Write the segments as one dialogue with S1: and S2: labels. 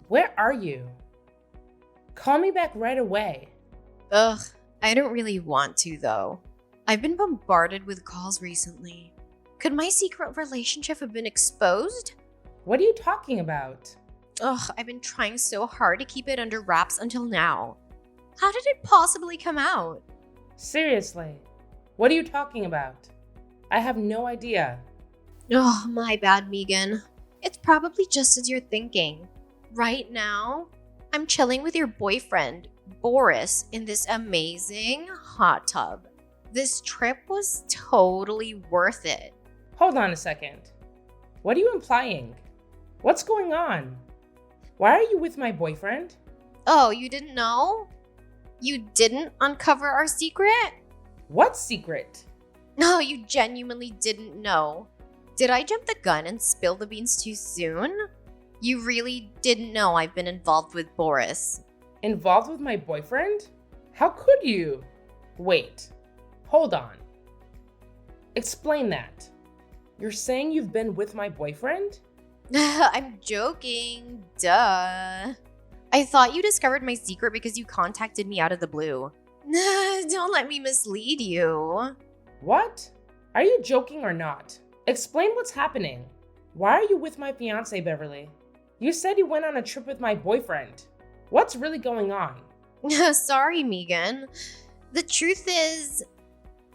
S1: Where are you? Call me back right away.
S2: Ugh, I don't really want to though. I've been bombarded with calls recently. Could my secret relationship have been exposed?
S1: What are you talking about?
S2: Ugh, I've been trying so hard to keep it under wraps until now. How did it possibly come out?
S1: Seriously, what are you talking about? I have no idea.
S2: Oh, my bad, Megan. It's probably just as you're thinking. Right now, I'm chilling with your boyfriend, Boris, in this amazing hot tub. This trip was totally worth it.
S1: Hold on a second. What are you implying? What's going on? Why are you with my boyfriend?
S2: Oh, you didn't know? You didn't uncover our secret?
S1: What secret?
S2: No, you genuinely didn't know. Did I jump the gun and spill the beans too soon? You really didn't know I've been involved with Boris.
S1: Involved with my boyfriend? How could you? Wait, hold on. Explain that. You're saying you've been with my boyfriend?
S2: I'm joking. Duh. I thought you discovered my secret because you contacted me out of the blue. Don't let me mislead you.
S1: What? Are you joking or not? Explain what's happening. Why are you with my fiancé, Beverly? You said you went on a trip with my boyfriend. What's really going on?
S2: Sorry, Megan. The truth is,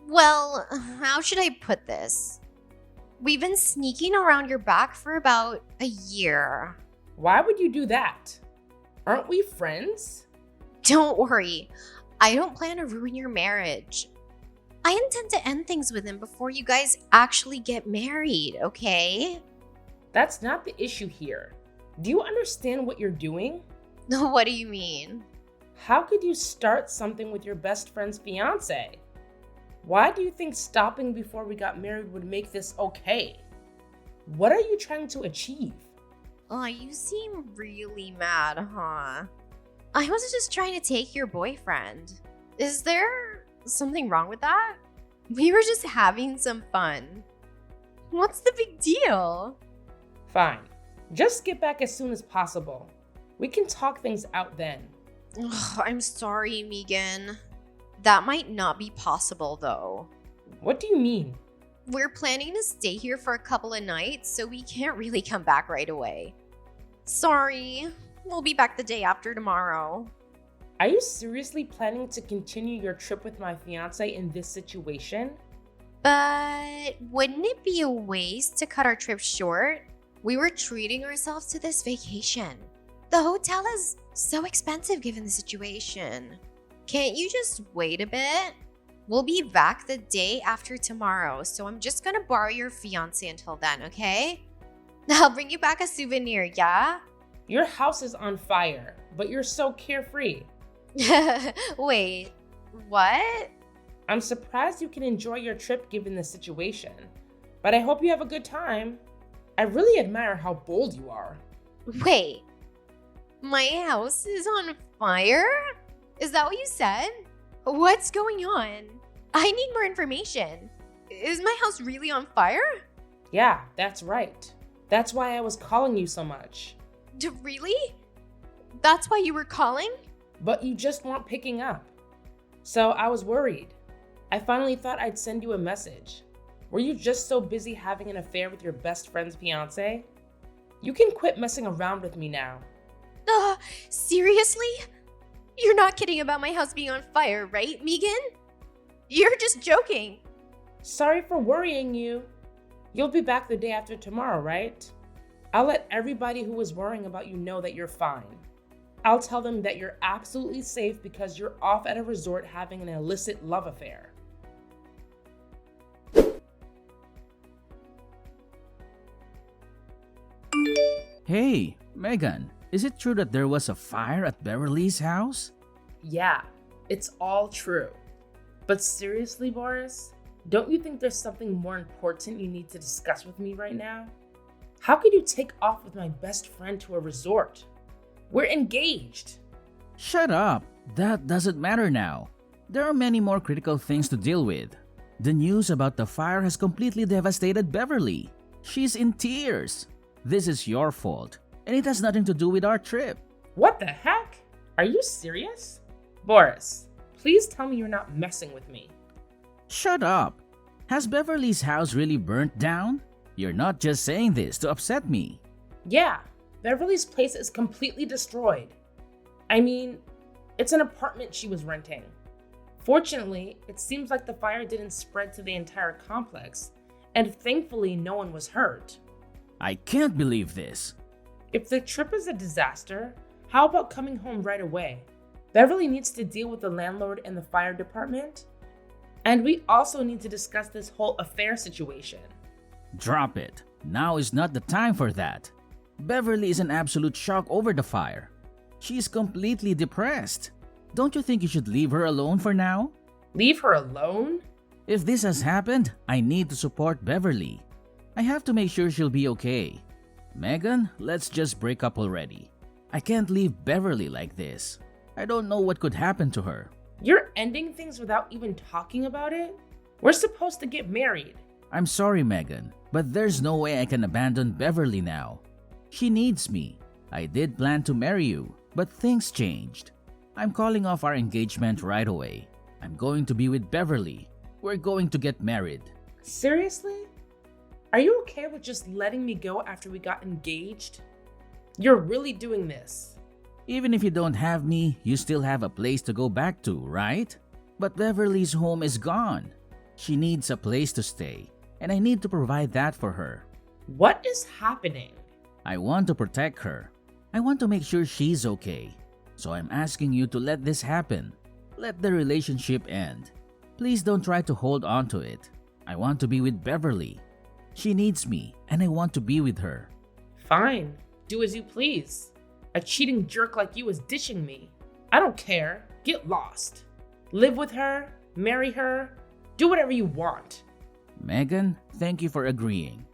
S2: well, how should I put this? We've been sneaking around your back for about a year.
S1: Why would you do that? Aren't we friends?
S2: Don't worry. I don't plan to ruin your marriage. I intend to end things with him before you guys actually get married, okay?
S1: That's not the issue here. Do you understand what you're doing?
S2: What do you mean?
S1: How could you start something with your best friend's fiancé? Why do you think stopping before we got married would make this okay? What are you trying to achieve?
S2: Oh, you seem really mad, huh? I was just trying to take your boyfriend. Is there something wrong with that? We were just having some fun. What's the big deal?
S1: Fine. Just get back as soon as possible. We can talk things out then.
S2: Ugh, I'm sorry, Megan. That might not be possible, though.
S1: What do you mean?
S2: We're planning to stay here for a couple of nights, so we can't really come back right away. Sorry. We'll be back the day after tomorrow.
S1: Are you seriously planning to continue your trip with my fiancé in this situation?
S2: But wouldn't it be a waste to cut our trip short? We were treating ourselves to this vacation. The hotel is so expensive given the situation. Can't you just wait a bit? We'll be back the day after tomorrow, so I'm just gonna borrow your fiancé until then, okay? I'll bring you back a souvenir, yeah?
S1: Your house is on fire, but you're so carefree.
S2: Wait, what?
S1: I'm surprised you can enjoy your trip given the situation, but I hope you have a good time. I really admire how bold you are.
S2: Wait, my house is on fire? Is that what you said? What's going on? I need more information. Is my house really on fire?
S1: Yeah, that's right. That's why I was calling you so much.
S2: Really? That's why you were calling?
S1: But you just weren't picking up. So I was worried. I finally thought I'd send you a message. Were you just so busy having an affair with your best friend's fiancé? You can quit messing around with me now.
S2: Seriously? You're not kidding about my house being on fire, right, Megan? You're just joking.
S1: Sorry for worrying you. You'll be back the day after tomorrow, right? I'll let everybody who was worrying about you know that you're fine. I'll tell them that you're absolutely safe because you're off at a resort having an illicit love affair.
S3: Hey, Megan, is it true that there was a fire at Beverly's house?
S1: Yeah, it's all true. But seriously, Boris, don't you think there's something more important you need to discuss with me right now? How could you take off with my best friend to a resort? We're engaged.
S3: Shut up. That doesn't matter now. There are many more critical things to deal with. The news about the fire has completely devastated Beverly. She's in tears. This is your fault. and it has nothing to do with our trip.
S1: What the heck? Are you serious? Boris, please tell me you're not messing with me.
S3: Shut up! Has Beverly's house really burnt down? You're not just saying this to upset me.
S1: Yeah, Beverly's place is completely destroyed. I mean, it's an apartment she was renting. Fortunately, it seems like the fire didn't spread to the entire complex, and thankfully no one was hurt.
S3: I can't believe this.
S1: If the trip is a disaster, how about coming home right away? Beverly needs to deal with the landlord and the fire department. And we also need to discuss this whole affair situation.
S3: Drop it. Now is not the time for that. Beverly is in absolute shock over the fire. She is completely depressed. Don't you think you should leave her alone for now?
S1: Leave her alone?
S3: If this has happened, I need to support Beverly. I have to make sure she'll be okay. Megan, let's just break up already. I can't leave Beverly like this. I don't know what could happen to her.
S1: You're ending things without even talking about it? We're supposed to get married.
S3: I'm sorry, Megan, but there's no way I can abandon Beverly now. She needs me. I did plan to marry you, but things changed. I'm calling off our engagement right away. I'm going to be with Beverly. We're going to get married.
S1: Seriously? Are you okay with just letting me go after we got engaged? You're really doing this.
S3: Even if you don't have me, you still have a place to go back to, right? But Beverly's home is gone. She needs a place to stay, and I need to provide that for her.
S1: What is happening?
S3: I want to protect her. I want to make sure she's okay. So I'm asking you to let this happen. Let the relationship end. Please don't try to hold on to it. I want to be with Beverly. She needs me, and I want to be with her.
S1: Fine, do as you please. A cheating jerk like you is ditching me. I don't care. Get lost. Live with her, marry her, do whatever you want.
S3: Megan, thank you for agreeing.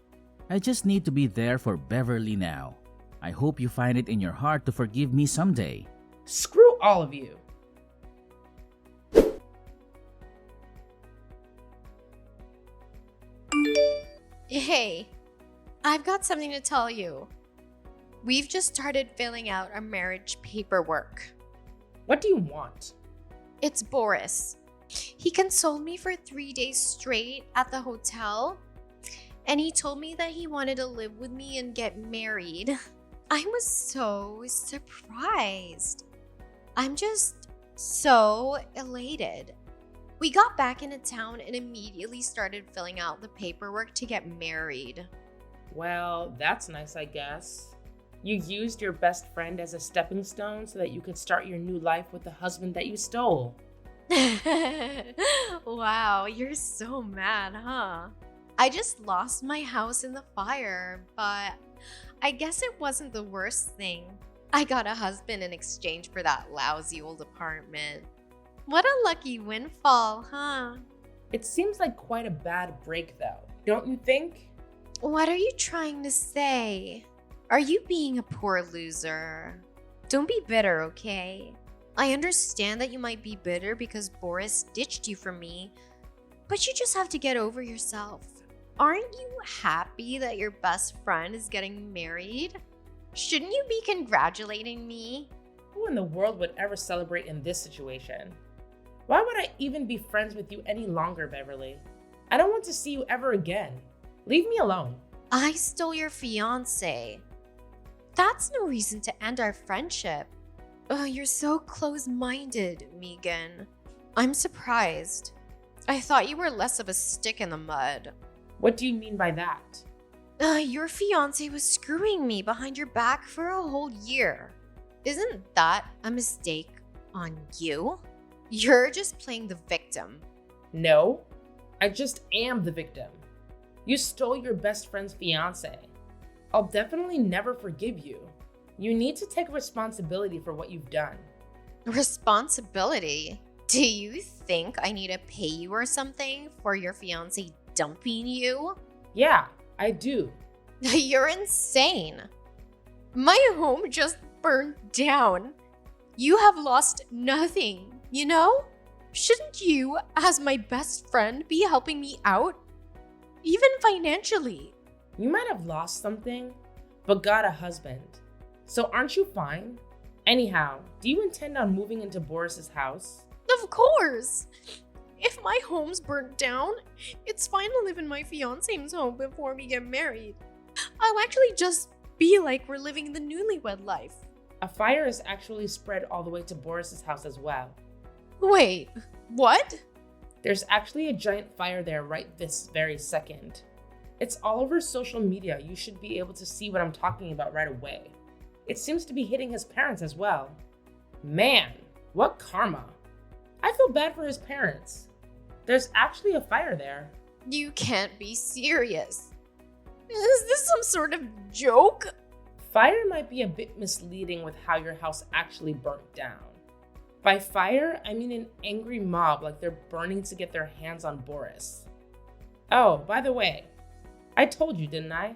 S3: I just need to be there for Beverly now. I hope you find it in your heart to forgive me someday.
S1: Screw all of you.
S2: Hey, I've got something to tell you. We've just started filling out our marriage paperwork.
S1: What do you want?
S2: It's Boris. He consoled me for 3 days straight at the hotel, and he told me that he wanted to live with me and get married. I was so surprised. I'm just so elated. We got back into town and immediately started filling out the paperwork to get married.
S1: Well, that's nice, I guess. You used your best friend as a stepping stone so that you could start your new life with the husband that you stole.
S2: Wow, you're so mad, huh? I just lost my house in the fire, but I guess it wasn't the worst thing. I got a husband in exchange for that lousy old apartment. What a lucky windfall, huh?
S1: It seems like quite a bad break, though, don't you think?
S2: What are you trying to say? Are you being a poor loser? Don't be bitter, okay? I understand that you might be bitter because Boris ditched you for me, but you just have to get over yourself. Aren't you happy that your best friend is getting married? Shouldn't you be congratulating me?
S1: Who in the world would ever celebrate in this situation? Why would I even be friends with you any longer, Beverly? I don't want to see you ever again. Leave me alone.
S2: I stole your fiancé. That's no reason to end our friendship. You're so close-minded, Megan. I'm surprised. I thought you were less of a stick in the mud.
S1: What do you mean by that?
S2: Your fiancé was screwing me behind your back for a whole year. Isn't that a mistake on you? You're just playing the victim.
S1: No, I just am the victim. You stole your best friend's fiancé. I'll definitely never forgive you. You need to take responsibility for what you've done.
S2: Responsibility? Do you think I need to pay you or something for your fiancé dumping you?
S1: Yeah, I do.
S2: You're insane. My home just burned down. You have lost nothing, you know? Shouldn't you, as my best friend, be helping me out? Even financially.
S1: You might have lost something, but got a husband. So aren't you fine? Anyhow, do you intend on moving into Boris's house?
S2: Of course! If my home's burnt down, it's fine to live in my fiancé's home before we get married. I'll actually just be like we're living the newlywed life.
S1: A fire is actually spread all the way to Boris's house as well.
S2: Wait, what?
S1: There's actually a giant fire there right this very second. It's all over social media. You should be able to see what I'm talking about right away. It seems to be hitting his parents as well. Man, what karma. I feel bad for his parents. There's actually a fire there.
S2: You can't be serious. Is this some sort of joke?
S1: Fire might be a bit misleading with how your house actually burnt down. By fire, I mean an angry mob like they're burning to get their hands on Boris. Oh, by the way, I told you, didn't I?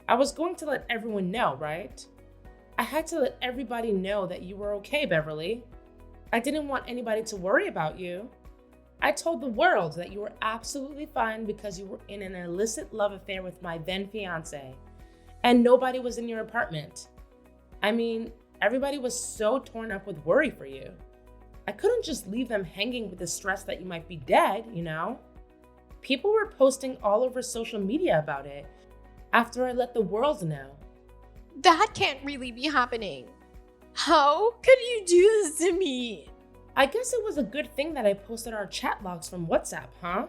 S1: I was going to let everyone know, right? I had to let everybody know that you were okay, Beverly. I didn't want anybody to worry about you. I told the world that you were absolutely fine because you were in an illicit love affair with my then fiancé, and nobody was in your apartment. I mean, everybody was so torn up with worry for you. I couldn't just leave them hanging with the stress that you might be dead, you know? People were posting all over social media about it after I let the world know.
S2: That can't really be happening. How could you do this to me?
S1: I guess it was a good thing that I posted our chat logs from WhatsApp, huh?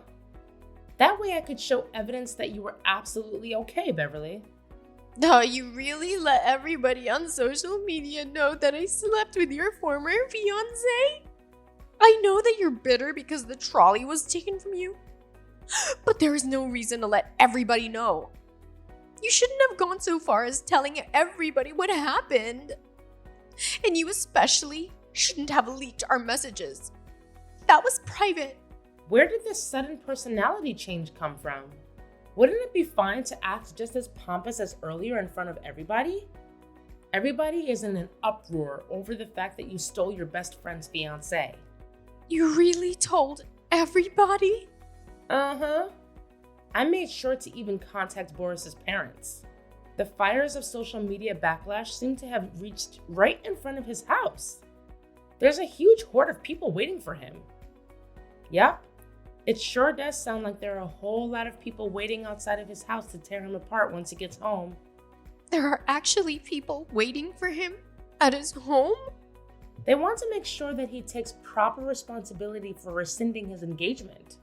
S1: That way I could show evidence that you were absolutely okay, Beverly.
S2: No, you really let everybody on social media know that I slept with your former fiancé? I know that you're bitter because the trolley was taken from you, but there is no reason to let everybody know. You shouldn't have gone so far as telling everybody what happened. And you especially shouldn't have leaked our messages. That was private.
S1: Where did this sudden personality change come from? Wouldn't it be fine to act just as pompous as earlier in front of everybody? Everybody is in an uproar over the fact that you stole your best friend's fiancé.
S2: You really told everybody?
S1: Uh-huh. I made sure to even contact Boris's parents. The fires of social media backlash seem to have reached right in front of his house. There's a huge horde of people waiting for him. Yep, it sure does sound like there are a whole lot of people waiting outside of his house to tear him apart once he gets home.
S2: There are actually people waiting for him at his home?
S1: They want to make sure that he takes proper responsibility for rescinding his engagement.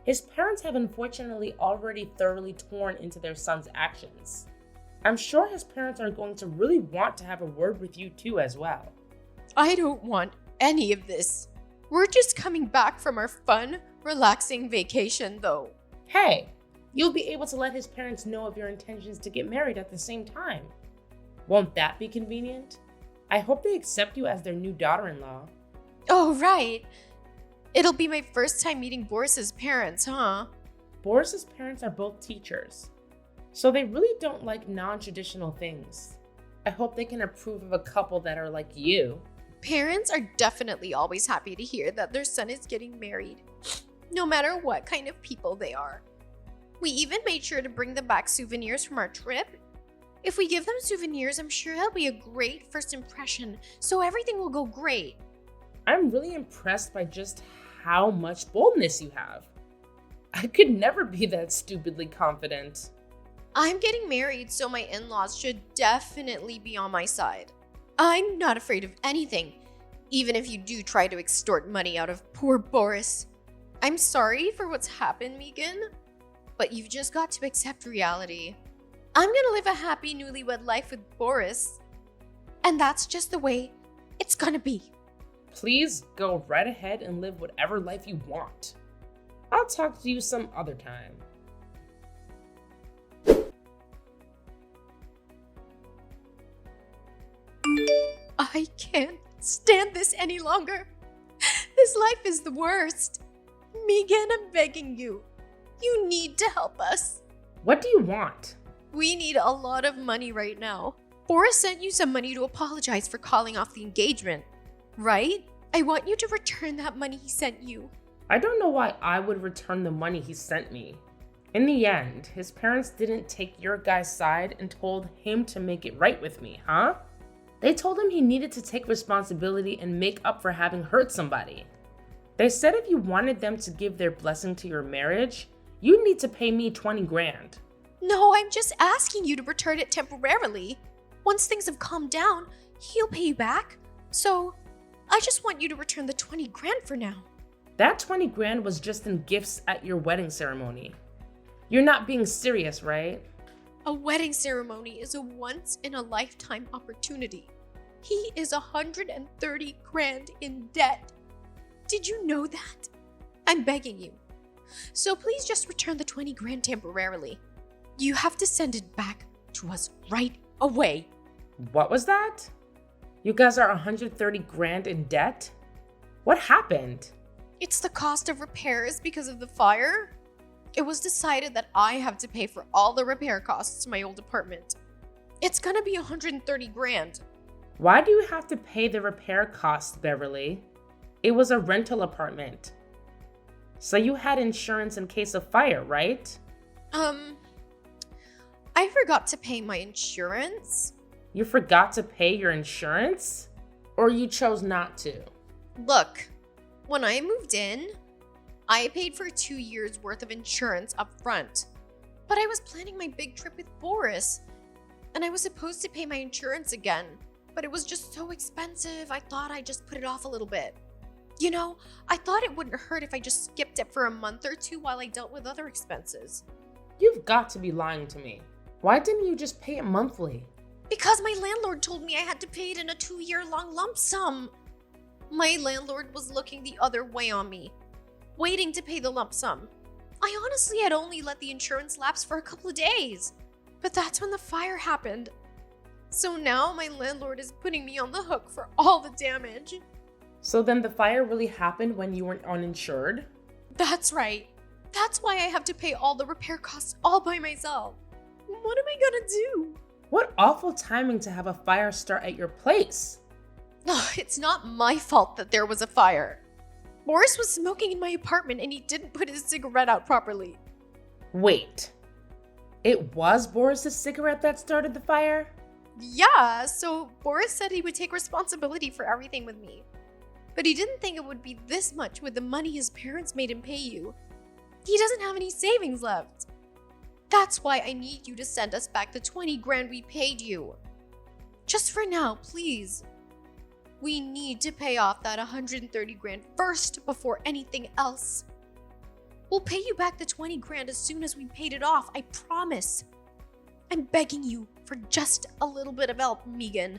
S1: His parents have unfortunately already thoroughly torn into their son's actions. I'm sure his parents are going to really want to have a word with you too as well.
S2: I don't want any of this. We're just coming back from our fun, relaxing vacation though.
S1: Hey, you'll be able to let his parents know of your intentions to get married at the same time. Won't that be convenient? I hope they accept you as their new daughter-in-law.
S2: Oh, right. It'll be my first time meeting Boris's parents, huh?
S1: Boris's parents are both teachers, so they really don't like non-traditional things. I hope they can approve of a couple that are like you.
S2: Parents are definitely always happy to hear that their son is getting married, no matter what kind of people they are. We even made sure to bring them back souvenirs from our trip. If we give them souvenirs, I'm sure it'll be a great first impression, so everything will go great.
S1: I'm really impressed by just how much boldness you have. I could never be that stupidly confident.
S2: I'm getting married, so my in-laws should definitely be on my side. I'm not afraid of anything, even if you do try to extort money out of poor Boris. I'm sorry for what's happened, Megan, but you've just got to accept reality. I'm gonna live a happy newlywed life with Boris, and that's just the way it's gonna be.
S1: Please go right ahead and live whatever life you want. I'll talk to you some other time.
S2: I can't stand this any longer. This life is the worst. Megan, I'm begging you. You need to help us.
S1: What do you want?
S2: We need a lot of money right now. Boris sent you some money to apologize for calling off the engagement, right? I want you to return that money he sent you.
S1: I don't know why I would return the money he sent me. In the end, his parents didn't take your guy's side and told him to make it right with me, huh? They told him he needed to take responsibility and make up for having hurt somebody. They said if you wanted them to give their blessing to your marriage, you need to pay me 20 grand.
S2: No, I'm just asking you to return it temporarily. Once things have calmed down, he'll pay you back. So, I just want you to return the 20 grand for now.
S1: That 20 grand was just in gifts at your wedding ceremony. You're not being serious, right?
S2: A wedding ceremony is a once-in-a-lifetime opportunity. He is 130 grand in debt. Did you know that? I'm begging you. So please just return the 20 grand temporarily. You have to send it back to us right away.
S1: What was that? You guys are 130 grand in debt? What happened?
S2: It's the cost of repairs because of the fire. It was decided that I have to pay for all the repair costs to my old apartment. It's gonna be 130 grand.
S1: Why do you have to pay the repair costs, Beverly? It was a rental apartment. So you had insurance in case of fire, right?
S2: I forgot to pay my insurance.
S1: You forgot to pay your insurance? Or you chose not to?
S2: Look, when I moved in, I paid for 2 years worth of insurance up front. But I was planning my big trip with Boris, and I was supposed to pay my insurance again, but it was just so expensive, I thought I'd just put it off a little bit. You know, I thought it wouldn't hurt if I just skipped it for a month or two while I dealt with other expenses.
S1: You've got to be lying to me. Why didn't you just pay it monthly?
S2: Because my landlord told me I had to pay it in a 2-year-long lump sum. My landlord was looking the other way on me, waiting to pay the lump sum. I honestly had only let the insurance lapse for a couple of days, but that's when the fire happened. So now my landlord is putting me on the hook for all the damage.
S1: So then the fire really happened when you weren't uninsured?
S2: That's right. That's why I have to pay all the repair costs all by myself. What am I gonna do?
S1: What awful timing to have a fire start at your place.
S2: It's not my fault that there was a fire. Boris was smoking in my apartment and he didn't put his cigarette out properly.
S1: Wait, it was Boris's cigarette that started the fire?
S2: Yeah, so Boris said he would take responsibility for everything with me. But he didn't think it would be this much with the money his parents made him pay you. He doesn't have any savings left. That's why I need you to send us back the 20 grand we paid you. Just for now, please. We need to pay off that 130 grand first before anything else. We'll pay you back the 20 grand as soon as we paid it off, I promise. I'm begging you for just a little bit of help, Megan.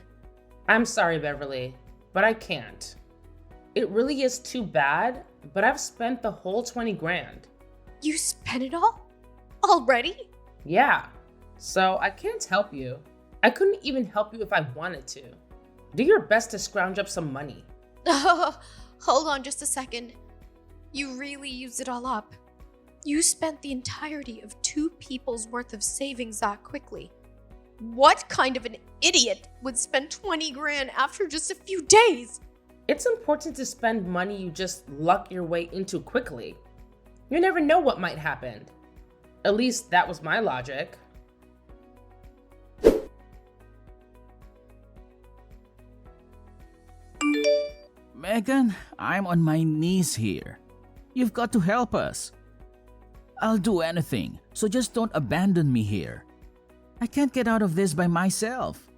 S1: I'm sorry, Beverly, but I can't. It really is too bad, but I've spent the whole 20 grand.
S2: You spent it all? Already?
S1: Yeah, so I can't help you. I couldn't even help you if I wanted to. Do your best to scrounge up some money.
S2: Hold on just a second. You really used it all up. You spent the entirety of 2 people's worth of savings that quickly. What kind of an idiot would spend 20 grand after just a few days?
S1: It's important to spend money you just luck your way into quickly. You never know what might happen. At least that was my logic.
S3: Megan, I'm on my knees here. You've got to help us. I'll do anything, so just don't abandon me here. I can't get out of this by myself.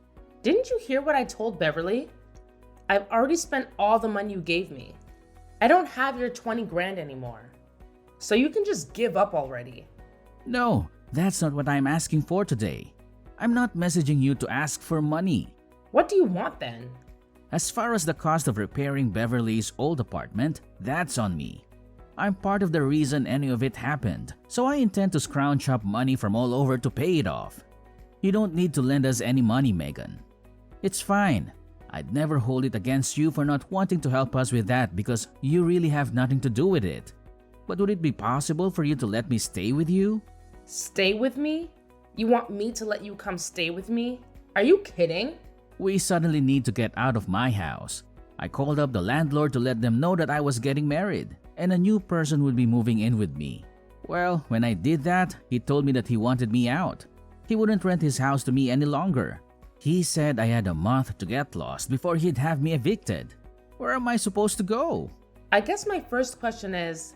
S1: Didn't you hear what I told Beverly? I've already spent all the money you gave me. I don't have your 20 grand anymore. So you can just give up already.
S3: No, that's not what I'm asking for today. I'm not messaging you to ask for money.
S1: What do you want then?
S3: As far as the cost of repairing Beverly's old apartment, that's on me. I'm part of the reason any of it happened, so I intend to scrounge up money from all over to pay it off. You don't need to lend us any money, Megan. It's fine. I'd never hold it against you for not wanting to help us with that because you really have nothing to do with it. But would it be possible for you to let me stay with you?
S1: Stay with me? You want me to let you come stay with me? Are you kidding?
S3: We suddenly need to get out of my house. I called up the landlord to let them know that I was getting married and a new person would be moving in with me. Well, when I did that, he told me that he wanted me out. He wouldn't rent his house to me any longer. He said I had a month to get lost before he'd have me evicted. Where am I supposed to go?
S1: I guess my first question is,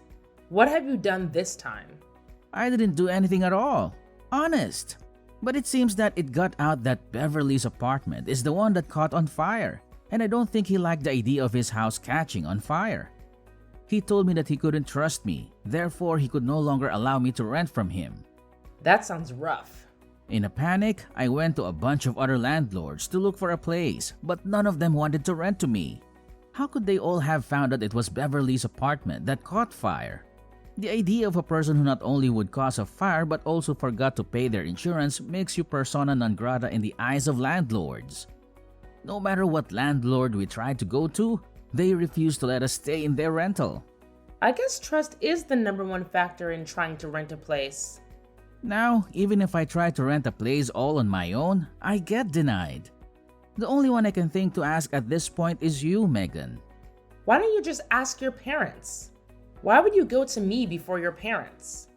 S1: what have you done this time?
S3: I didn't do anything at all. Honest. But it seems that it got out that Beverly's apartment is the one that caught on fire, and I don't think he liked the idea of his house catching on fire. He told me that he couldn't trust me, therefore he could no longer allow me to rent from him.
S1: That sounds rough.
S3: In a panic, I went to a bunch of other landlords to look for a place, but none of them wanted to rent to me. How could they all have found that it was Beverly's apartment that caught fire? The idea of a person who not only would cause a fire but also forgot to pay their insurance makes you persona non grata in the eyes of landlords. No matter what landlord we tried to go to, they refused to let us stay in their rental.
S1: I guess trust is the number one factor in trying to rent a place.
S3: Now, even if I try to rent a place all on my own, I get denied. The only one I can think to ask at this point is you, Megan.
S1: Why don't you just ask your parents? Why would you go to me before your parents?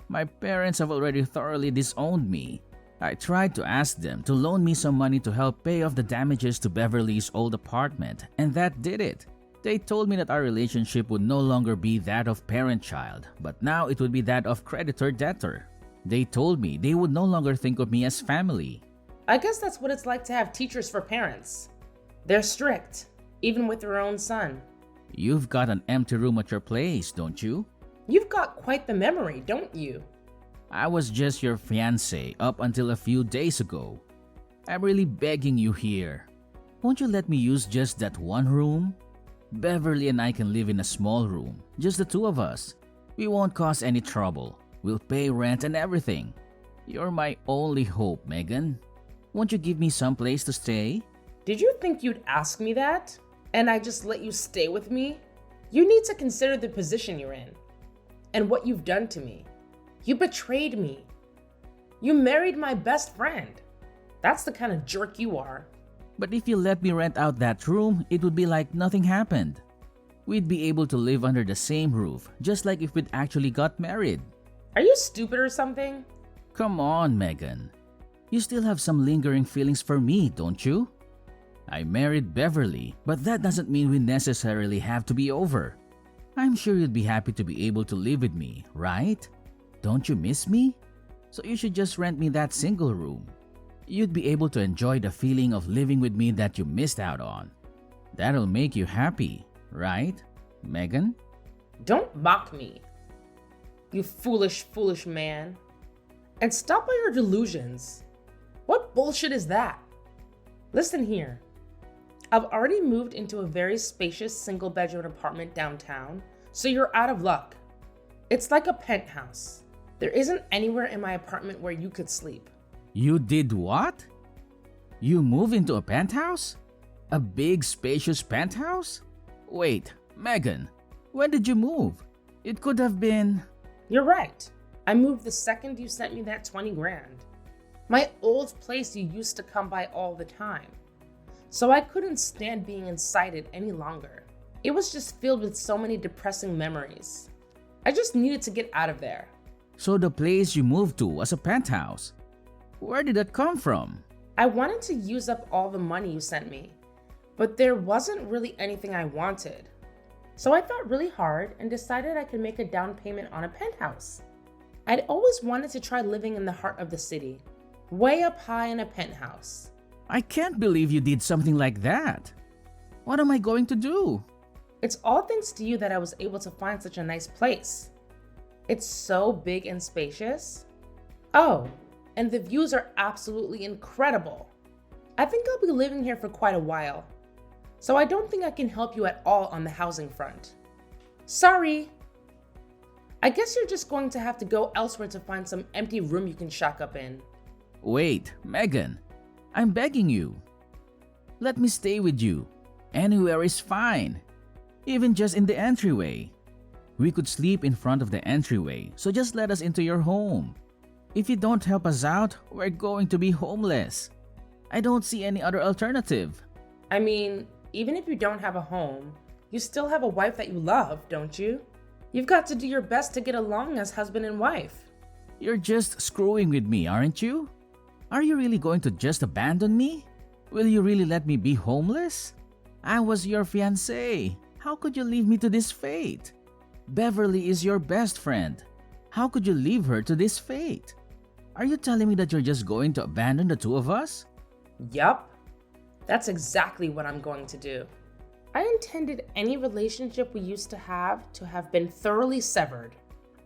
S3: My parents have already thoroughly disowned me. I tried to ask them to loan me some money to help pay off the damages to Beverly's old apartment, and that did it. They told me that our relationship would no longer be that of parent-child, but now it would be that of creditor-debtor. They told me they would no longer think of me as family.
S1: I guess that's what it's like to have teachers for parents. They're strict, even with their own son.
S3: You've got an empty room at your place, don't you?
S1: You've got quite the memory, don't you?
S3: I was just your fiancé up until a few days ago. I'm really begging you here. Won't you let me use just that one room? Beverly and I can live in a small room, just the two of us. We won't cause any trouble. We'll pay rent and everything. You're my only hope, Megan. Won't you give me some place to stay?
S1: Did you think you'd ask me that? And I just let you stay with me? You need to consider the position you're in and what you've done to me. You betrayed me. You married my best friend. That's the kind of jerk you are.
S3: But if you let me rent out that room, it would be like nothing happened. We'd be able to live under the same roof, just like if we'd actually got married.
S1: Are you stupid or something?
S3: Come on, Megan. You still have some lingering feelings for me, don't you? I married Beverly, but that doesn't mean we necessarily have to be over. I'm sure you'd be happy to be able to live with me, right? Don't you miss me? So you should just rent me that single room. You'd be able to enjoy the feeling of living with me that you missed out on. That'll make you happy, right, Megan?
S1: Don't mock me, you foolish, foolish man. And stop all your delusions. What bullshit is that? Listen here. I've already moved into a very spacious single-bedroom apartment downtown, so you're out of luck. It's like a penthouse. There isn't anywhere in my apartment where you could sleep.
S3: You did what? You moved into a penthouse? A big, spacious penthouse? Wait, Megan, when did you move? It could have been...
S1: You're right. I moved the second you sent me that 20 grand. My old place you used to come by all the time. So I couldn't stand being inside it any longer. It was just filled with so many depressing memories. I just needed to get out of there.
S3: So the place you moved to was a penthouse. Where did that come from?
S1: I wanted to use up all the money you sent me, but there wasn't really anything I wanted. So I thought really hard and decided I could make a down payment on a penthouse. I'd always wanted to try living in the heart of the city, way up high in a penthouse.
S3: I can't believe you did something like that. What am I going to do?
S1: It's all thanks to you that I was able to find such a nice place. It's so big and spacious. Oh, and the views are absolutely incredible. I think I'll be living here for quite a while, so I don't think I can help you at all on the housing front. Sorry. I guess you're just going to have to go elsewhere to find some empty room you can shack up in.
S3: Wait, Megan, I'm begging you. Let me stay with you. Anywhere is fine. Even just in the entryway. We could sleep in front of the entryway, so just let us into your home. If you don't help us out, we're going to be homeless. I don't see any other alternative.
S1: I mean, even if you don't have a home, you still have a wife that you love, don't you? You've got to do your best to get along as husband and wife.
S3: You're just screwing with me, aren't you? Are you really going to just abandon me? Will you really let me be homeless? I was your fiancé. How could you leave me to this fate? Beverly is your best friend. How could you leave her to this fate? Are you telling me that you're just going to abandon the two of us?
S1: Yup. That's exactly what I'm going to do. I intended any relationship we used to have been thoroughly severed.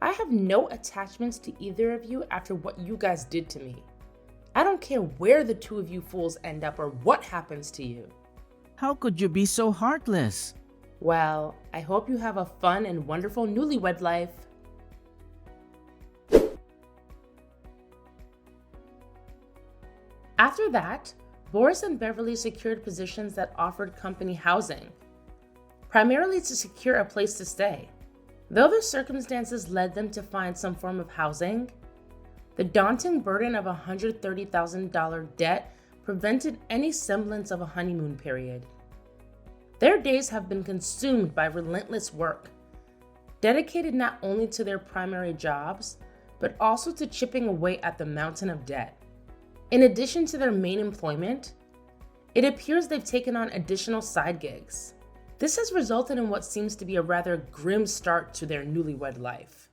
S1: I have no attachments to either of you after what you guys did to me. I don't care where the two of you fools end up or what happens to you.
S3: How could you be so heartless?
S1: Well, I hope you have a fun and wonderful newlywed life. After that, Boris and Beverly secured positions that offered company housing, primarily to secure a place to stay. Though their circumstances led them to find some form of housing, the daunting burden of a $130,000 debt prevented any semblance of a honeymoon period. Their days have been consumed by relentless work, dedicated not only to their primary jobs, but also to chipping away at the mountain of debt. In addition to their main employment, it appears they've taken on additional side gigs. This has resulted in what seems to be a rather grim start to their newlywed life.